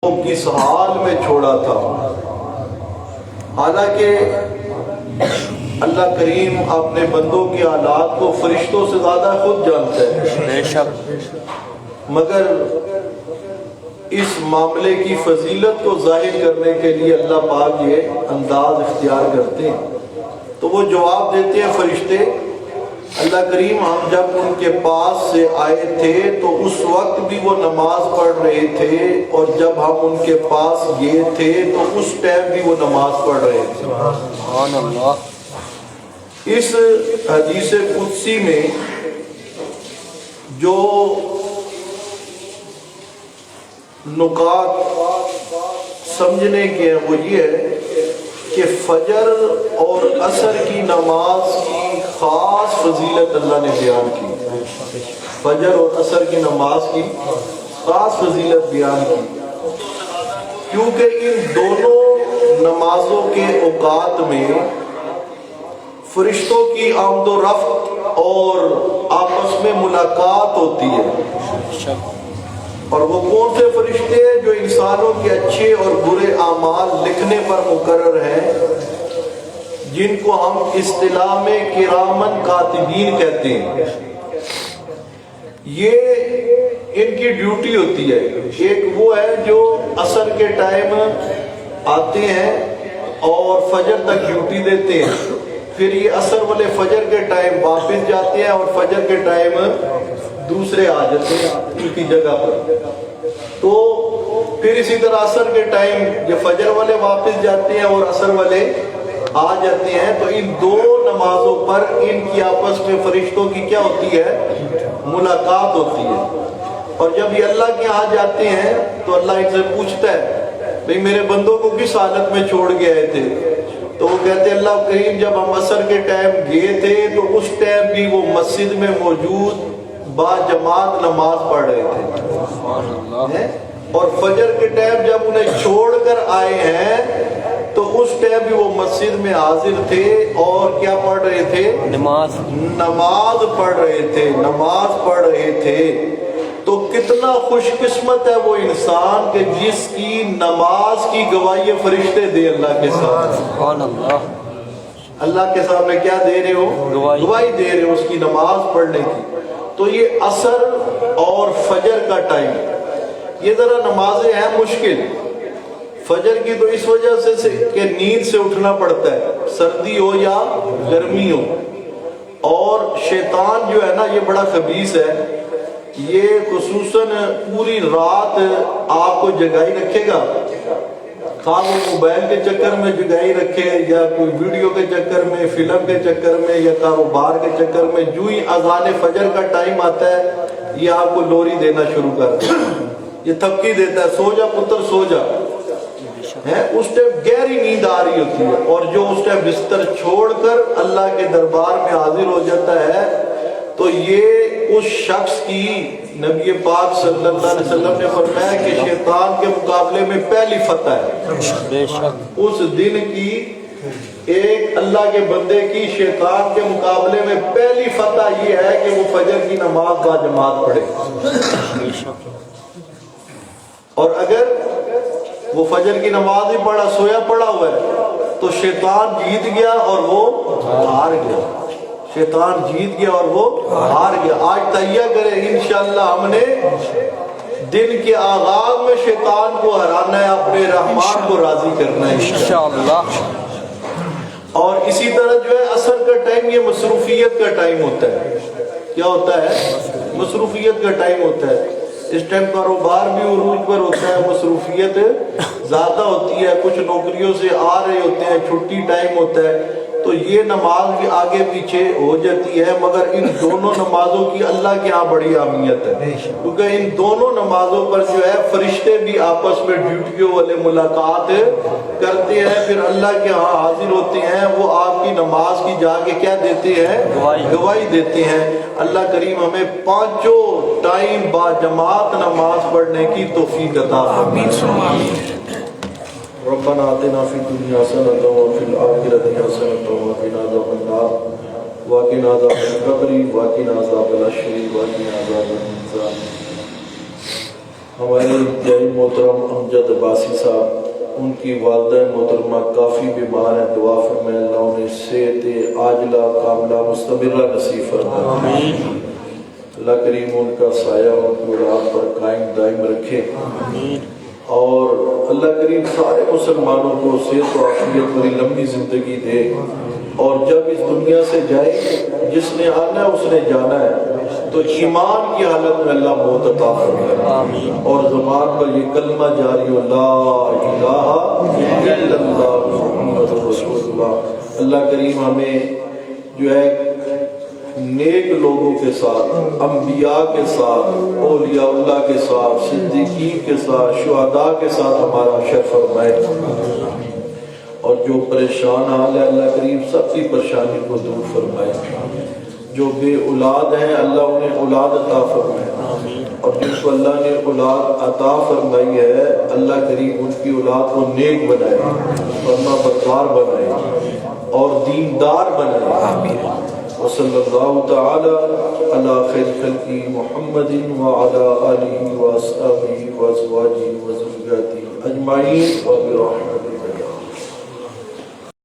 کس حال میں چھوڑا تھا. حالانکہ اللہ کریم اپنے بندوں کے حالات کو فرشتوں سے زیادہ خود جانتا ہے، بے شک، مگر اس معاملے کی فضیلت کو ظاہر کرنے کے لیے اللہ پاک یہ انداز اختیار کرتے ہیں. تو وہ جواب دیتے ہیں فرشتے، اللہ کریم ہم جب ان کے پاس سے آئے تھے تو اس وقت بھی وہ نماز پڑھ رہے تھے، اور جب ہم ان کے پاس گئے تھے تو اس ٹائم بھی وہ نماز پڑھ رہے تھے. سبحان اللہ. اس حدیث قدسی میں جو نکات سمجھنے کے ہیں وہ یہ ہے کہ فجر اور عصر کی نماز کی خاص فضیلت اللہ نے بیان کی. فجر اور عصر کی نماز کی خاص فضیلت بیان کی، کیونکہ ان دونوں نمازوں کے اوقات میں فرشتوں کی آمد و رفت اور آپس میں ملاقات ہوتی ہے. اور وہ کون سے فرشتے ہیں؟ جو انسانوں کے اچھے اور برے اعمال لکھنے پر مقرر ہیں، جن کو ہم اصطلاح میں کرامن کاتبین کہتے ہیں. یہ ان کی ڈیوٹی ہوتی ہے. ایک وہ ہے جو عصر کے ٹائم آتے ہیں اور فجر تک ڈیوٹی دیتے ہیں، پھر یہ عصر والے فجر کے ٹائم واپس جاتے ہیں اور فجر کے ٹائم دوسرے آ جاتے ہیں ان کی جگہ پر. تو پھر اسی طرح عصر کے ٹائم جو فجر والے واپس جاتے ہیں اور عصر والے آ جاتے ہیں. تو ان دو نمازوں پر ان کی آپس میں فرشتوں کی کیا ہوتی ہے؟ ملاقات ہوتی ہے. اور جب یہ اللہ کے یہاں جاتے ہیں تو اللہ ان سے پوچھتا ہے، بھئی میرے بندوں کو کس حالت میں چھوڑ کے آئے تھے؟ تو وہ کہتے ہیں اللہ کریم جب ہم عصر کے ٹائم گئے تھے تو اس ٹائم بھی وہ مسجد میں موجود با جماعت نماز پڑھ رہے تھے، اور فجر کے ٹائم جب انہیں چھوڑ کر آئے ہیں تو اس ٹائم بھی وہ مسجد میں حاضر تھے اور کیا پڑھ رہے تھے؟ نماز پڑھ رہے تھے، نماز پڑھ رہے تھے. تو کتنا خوش قسمت ہے وہ انسان کہ جس کی نماز کی گواہی فرشتے دے اللہ کے ساتھ. سبحان اللہ. اللہ کے سامنے کیا دے رہے ہو؟ گواہی دے رہے ہو اس کی نماز پڑھنے کی. تو یہ عصر اور فجر کا ٹائم، یہ ذرا نمازیں ہیں مشکل. فجر کی تو اس وجہ سے کہ نیند سے اٹھنا پڑتا ہے، سردی ہو یا گرمی ہو. اور شیطان جو ہے نا یہ بڑا خبیث ہے، یہ خصوصاً پوری رات آپ کو جگائی رکھے گا. خواہ وہ موبائل کے چکر میں جگائی رکھے یا کوئی ویڈیو کے چکر میں، فلم کے چکر میں یا کاروبار کے چکر میں، جو ہی اذان فجر کا ٹائم آتا ہے یہ آپ کو لوری دینا شروع کر دیتا ہے، یہ تھپکی دیتا ہے، سو جا پتر سو جا. اس ٹائم گہری نیند آ رہی ہوتی ہے، اور جو اس ٹائم بستر چھوڑ کر اللہ کے دربار میں حاضر ہو جاتا ہے تو یہ اس شخص کی نبی پاک صلی اللہ علیہ وسلم نے فرمایا کہ شیطان کے مقابلے میں پہلی فتح ہے. بے شک. اس دن کی ایک اللہ کے بندے کی شیطان کے مقابلے میں پہلی فتح یہ ہے کہ وہ فجر کی نماز با جماعت پڑھے. بے شک. اور اگر وہ فجر کی نماز ہی پڑھا، سویا پڑا ہوا ہے، تو شیطان جیت گیا اور وہ ہار گیا. شیطان جیت گیا اور وہ ہار گیا. آج تہیہ کرے انشاءاللہ ہم نے دن کے آغاز میں شیطان کو ہرانا ہے، اپنے رحمان کو راضی کرنا ہے انشاءاللہ. اور اسی طرح جو ہے عصر کا ٹائم یہ مصروفیت کا ٹائم ہوتا ہے. کیا ہوتا ہے؟ مصروفیت کا ٹائم ہوتا ہے. اس ٹائم کاروبار بھی عروج پر ہوتا ہے، مصروفیت زیادہ ہوتی ہے، کچھ نوکریوں سے آ رہے ہوتے ہیں، چھٹی ٹائم ہوتا ہے. تو یہ نماز بھی آگے پیچھے ہو جاتی ہے، مگر ان دونوں نمازوں کی اللہ کے ہاں بڑی اہمیت ہے، کیونکہ ان دونوں نمازوں پر جو ہے فرشتے بھی آپس میں ڈیوٹیوں والے ملاقات کرتے ہیں، پھر اللہ کے ہاں حاضر ہوتے ہیں. وہ آپ کی نماز کی جا کے کیا دیتے ہیں؟ گواہی دیتے ہیں. اللہ کریم ہمیں پانچوں ٹائم با جماعت نماز پڑھنے کی توفیق عطا فرمائے. ربنا آتنا فی الدنیا حسنۃ وفی الآخرۃ حسنۃ وقنا عذاب النار وقنا عذاب القبر وقنا عذاب الحشر وقنا عذاب المیزان. ہمارے انتہائی محترم امجد عباسی صاحب، ان کی والدہ محترمہ کافی بیمار ہیں، دعا فرمائیں اللہ انہیں صحت عاجلہ کاملہ مستمرہ نصیب فرمائے، اللہ کریم ان کا سایہ ان کی اولاد پر قائم دائم رکھے، اور اللہ کریم سارے مسلمانوں کو صحت و عافیت بڑی لمبی زندگی دے، اور جب اس دنیا سے جائے جس نے آنا ہے اس نے جانا ہے، تو ایمان کی حالت میں اللہ موت عطا فرمائے، اور زبان پر یہ کلمہ جاری ہو لا الہ الا اللہ محمد رسول اللہ۔ اللہ کریم ہمیں جو ہے نیک لوگوں کے ساتھ، انبیاء کے ساتھ، اولیاء اللہ کے ساتھ، صدیقین کے ساتھ، شہداء کے ساتھ ہمارا حشر فرمائے، اور جو پریشان حال ہے اللہ کریم سب کی پریشانی کو دور فرمائے، جو بے اولاد ہیں اللہ انہیں اولاد عطا فرمائے، اور جن کو اللہ نے اولاد عطا فرمائی ہے اللہ کریم ان کی اولاد کو نیک بنائے، فرما بردار بنائے اور دیندار بنائے، وصلی اللہ تعالی علی خیر خلق محمد وعلی آلہ واصحابہ وازواجہ وذریاتہ اجمعین وبرحمتہ۔